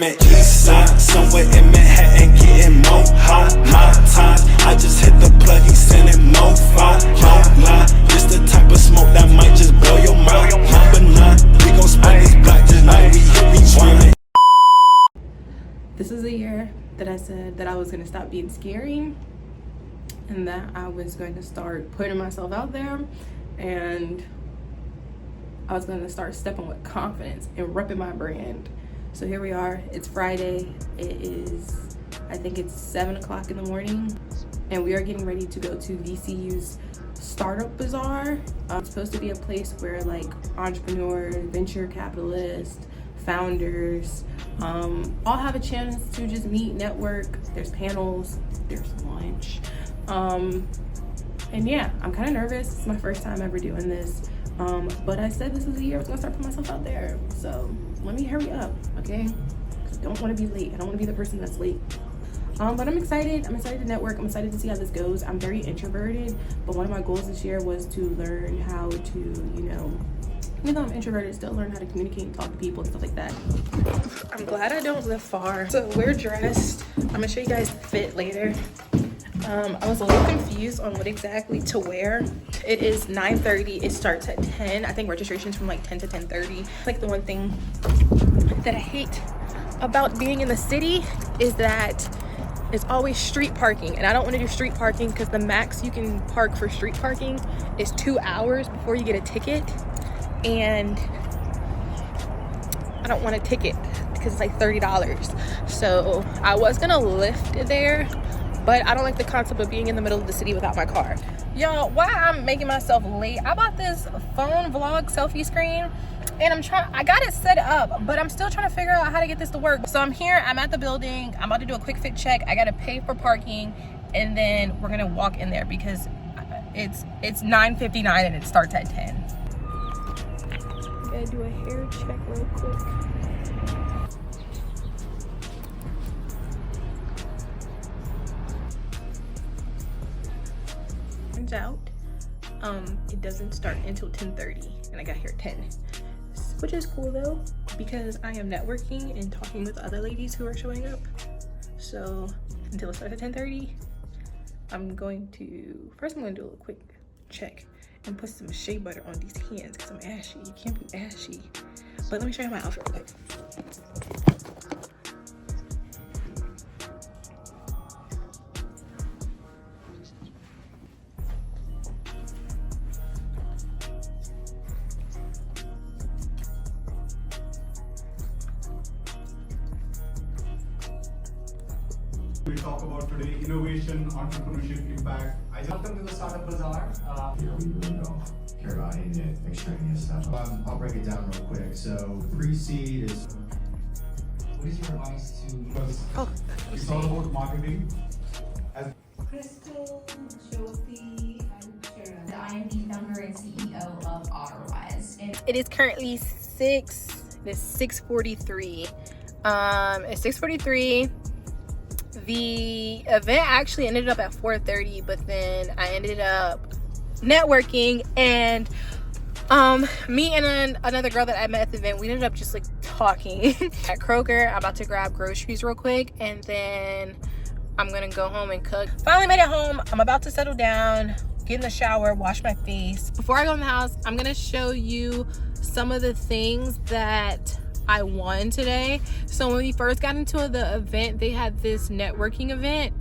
the east side, somewhere in Manhattan, getting more hot. My times, I just hit the plug, he sending more fire. No lie, this the type of smoke that might just blow your mind. Number 9, we gon' spend this block, just know we trying. This is a year that I said that I was gonna stop being scary and that I was going to start putting myself out there, and I was gonna start stepping with confidence and repping my brand. So here we are, it's Friday. It is, I think it's 7 o'clock in the morning, and we are getting ready to go to VCU's Startup Bazaar. It's supposed to be a place where like entrepreneurs, venture capitalists, founders, all have a chance to just meet, network. There's panels, there's lunch. And yeah, I'm kind of nervous. It's my first time ever doing this. But I said this was a year I was gonna start putting myself out there. So let me hurry up, okay? I don't want to be late. I don't want to be the person that's late. But I'm excited. I'm excited to network. I'm excited to see how this goes. I'm very introverted, but one of my goals this year was to learn how to, you know, even though I'm introverted, still learn how to communicate and talk to people and stuff like that. I'm glad I don't live far. So we're dressed. I'm gonna show you guys the fit later. I was a little confused on what exactly to wear. It is 9:30. It starts at 10. I think registration's from like 10 to 10:30. Like the one thing that I hate about being in the city is that it's always street parking, and I don't want to do street parking because the max you can park for street parking is 2 hours before you get a ticket, and I don't want a ticket because it's like $30. So I was gonna Lyft there, but I don't like the concept of being in the middle of the city without my car. Y'all, why I'm making myself late, I bought this phone vlog selfie screen, and I got it set up, but I'm still trying to figure out how to get this to work. So I'm here, I'm at the building, I'm about to do a quick fit check. I gotta pay for parking, and then we're gonna walk in there because it's 9:59 and it starts at 10. Gotta do a hair check real quick. Turns out, it doesn't start until 10:30, and I got here at 10. Which is cool though, because I am networking and talking with other ladies who are showing up. So until it starts at 10:30, I'm going to do a quick check and put some shea butter on these hands because I'm ashy. You can't be ashy. But let me show you my outfit real quick. We talk about today innovation, entrepreneurship, impact. Welcome to the Startup Bazaar. We really don't care about any of the extraneous stuff. I'll break it down real quick. So pre-seed is... What is your advice to... It's all about marketing. Crystal, Jyoti, and Sharon. I am the founder and CEO of Otterwise. It is currently 6:43. It's 6:43. The event actually ended up at 4:30, but then I ended up networking, and me and another girl that I met at the event, we ended up just like talking at Kroger. I'm about to grab groceries real quick, and then I'm gonna go home and cook. Finally made it home. I'm about to settle down, get in the shower, wash my face. Before I go in the house, I'm gonna show you some of the things that I won today. So when we first got into the event, they had this networking event.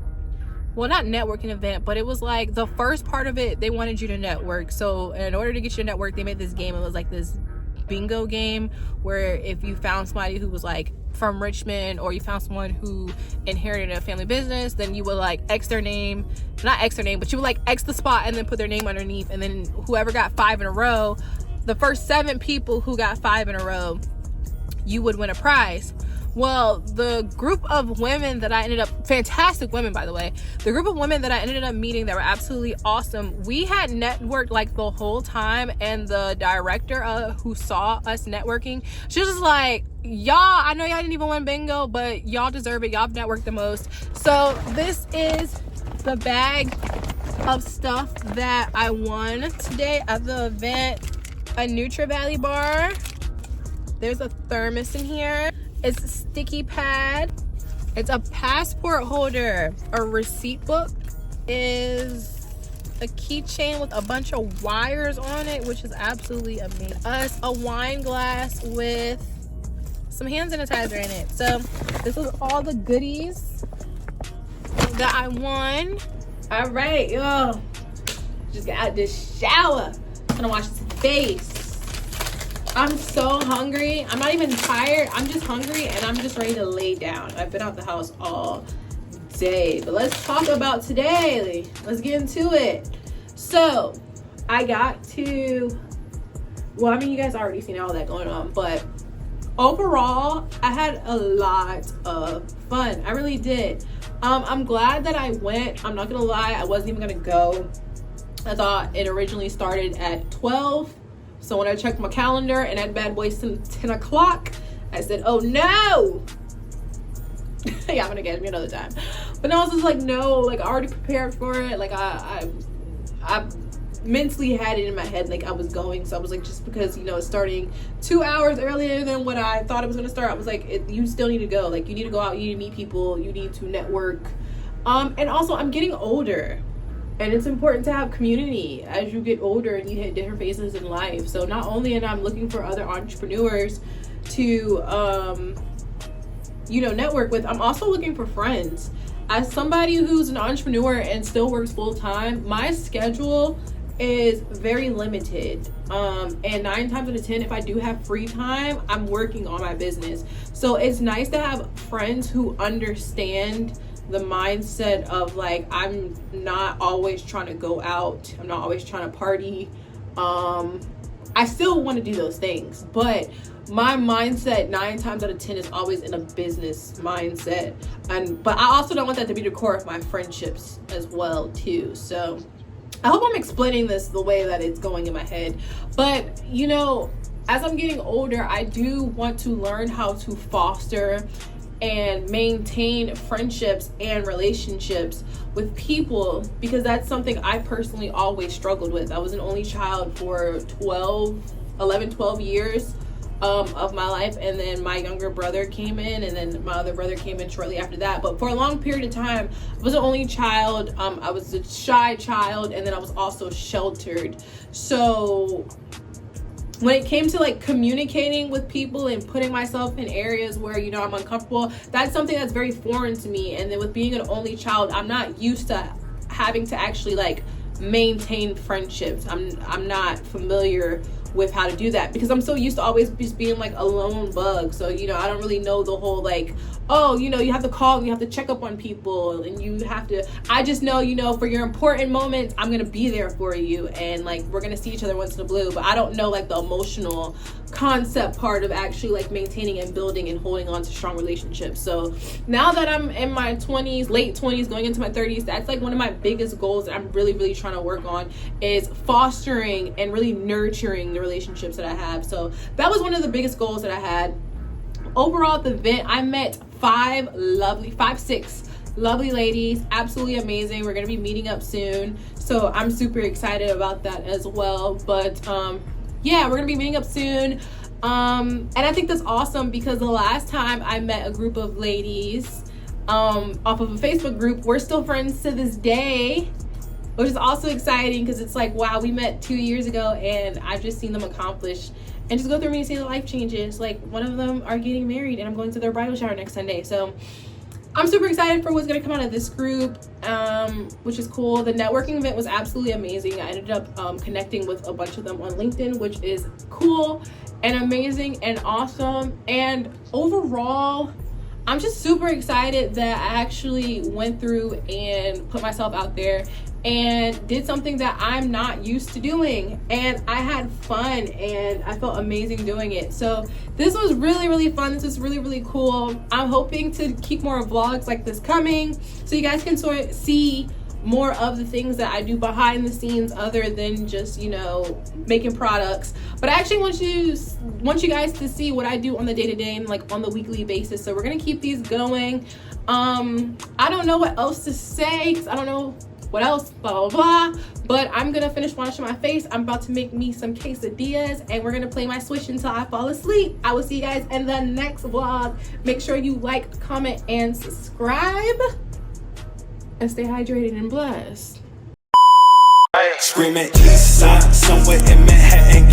Well, not networking event, but it was like the first part of it, they wanted you to network. So in order to get you to network, they made this game. It was like this bingo game where if you found somebody who was like from Richmond, or you found someone who inherited a family business, then you would like X their name, not X their name, but you would like X the spot and then put their name underneath, and then whoever got 5 in a row, the first 7 people who got 5 in a row, you would win a prize. Well, the group of women that I ended up, fantastic women by the way, the group of women that I ended up meeting that were absolutely awesome, we had networked like the whole time, and the director who saw us networking, she was just like, y'all, I know y'all didn't even win bingo, but y'all deserve it, y'all have networked the most. So this is the bag of stuff that I won today at the event. A Nutri-Valley bar. There's a thermos in here. It's a sticky pad. It's a passport holder. A receipt book is a keychain with a bunch of wires on it, which is absolutely amazing. Us a wine glass with some hand sanitizer in it. So this is all the goodies that I won. All right, yo, just got out this shower. I'm gonna wash his face. I'm so hungry. I'm not even tired. I'm just hungry and I'm just ready to lay down. I've been out the house all day. But let's talk about today. Let's get into it. So I got to, well, I mean, you guys already seen all that going on, but overall, I had a lot of fun. I really did. I'm glad that I went. I'm not gonna lie, I wasn't even gonna go. I thought it originally started at 12. So when I checked my calendar and that bad boy said 10 o'clock, I said, oh no. Yeah, I'm gonna get me another time. But no, I was just like, no, like I already prepared for it. Like I mentally had it in my head like I was going. So I was like, just because, you know, it's starting 2 hours earlier than what I thought it was gonna start, I was like, you still need to go. Like you need to go out, you need to meet people, you need to network. And also I'm getting older. And it's important to have community as you get older and you hit different phases in life. So not only am I looking for other entrepreneurs to, you know, network with, I'm also looking for friends. As somebody who's an entrepreneur and still works full time, my schedule is very limited. And 9 times out of 10, if I do have free time, I'm working on my business. So it's nice to have friends who understand the mindset of like, I'm not always trying to go out, I'm not always trying to party. I still want to do those things, but my mindset 9 times out of 10 is always in a business mindset. But I also don't want that to be the core of my friendships as well too. So I hope I'm explaining this the way that it's going in my head. But you know, as I'm getting older, I do want to learn how to foster and maintain friendships and relationships with people, because that's something I personally always struggled with. I was an only child for 12 years of my life, and then my younger brother came in, and then my other brother came in shortly after that. But for a long period of time, I was an only child. I was a shy child, and then I was also sheltered. So when it came to like communicating with people and putting myself in areas where, you know, I'm uncomfortable, that's something that's very foreign to me. And then with being an only child, I'm not used to having to actually like maintain friendships. I'm not familiar with how to do that because I'm so used to always just being like a lone bug. So, you know, I don't really know the whole like, oh, you know, you have to call and you have to check up on people and you have to, I just know, you know, for your important moments, I'm going to be there for you. And like, we're going to see each other once in a blue, but I don't know like the emotional concept part of actually like maintaining and building and holding on to strong relationships. So now that I'm in my 20s, late 20s, going into my 30s, that's like one of my biggest goals that I'm really, really trying to work on is fostering and really nurturing the relationships that I have. So that was one of the biggest goals that I had. Overall at the event, I met 6 lovely ladies, absolutely amazing. We're gonna be meeting up soon, so I'm super excited about that as well. But yeah, we're gonna be meeting up soon, and I think that's awesome because the last time I met a group of ladies off of a Facebook group, we're still friends to this day, which is also exciting because it's like, wow, we met 2 years ago and I've just seen them accomplish and just go through me and see the life changes. Like one of them are getting married and I'm going to their bridal shower next Sunday. So I'm super excited for what's going to come out of this group, which is cool. The networking event was absolutely amazing. I ended up connecting with a bunch of them on LinkedIn, which is cool and amazing and awesome. And overall, I'm just super excited that I actually went through and put myself out there and did something that I'm not used to doing, and I had fun and I felt amazing doing it. So this was really, really fun. This was really, really cool. I'm hoping to keep more vlogs like this coming so you guys can sort of see more of the things that I do behind the scenes other than just, you know, making products. But I actually want you guys to see what I do on the day-to-day and like on the weekly basis. So we're gonna keep these going. I don't know what else to say because I don't know what else, blah, blah, blah. But I'm gonna finish washing my face. I'm about to make me some quesadillas and we're gonna play my Switch until I fall asleep. I will see you guys in the next vlog. Make sure you like, comment, and subscribe. And stay hydrated and blessed. Screaming east side, somewhere in Manhattan.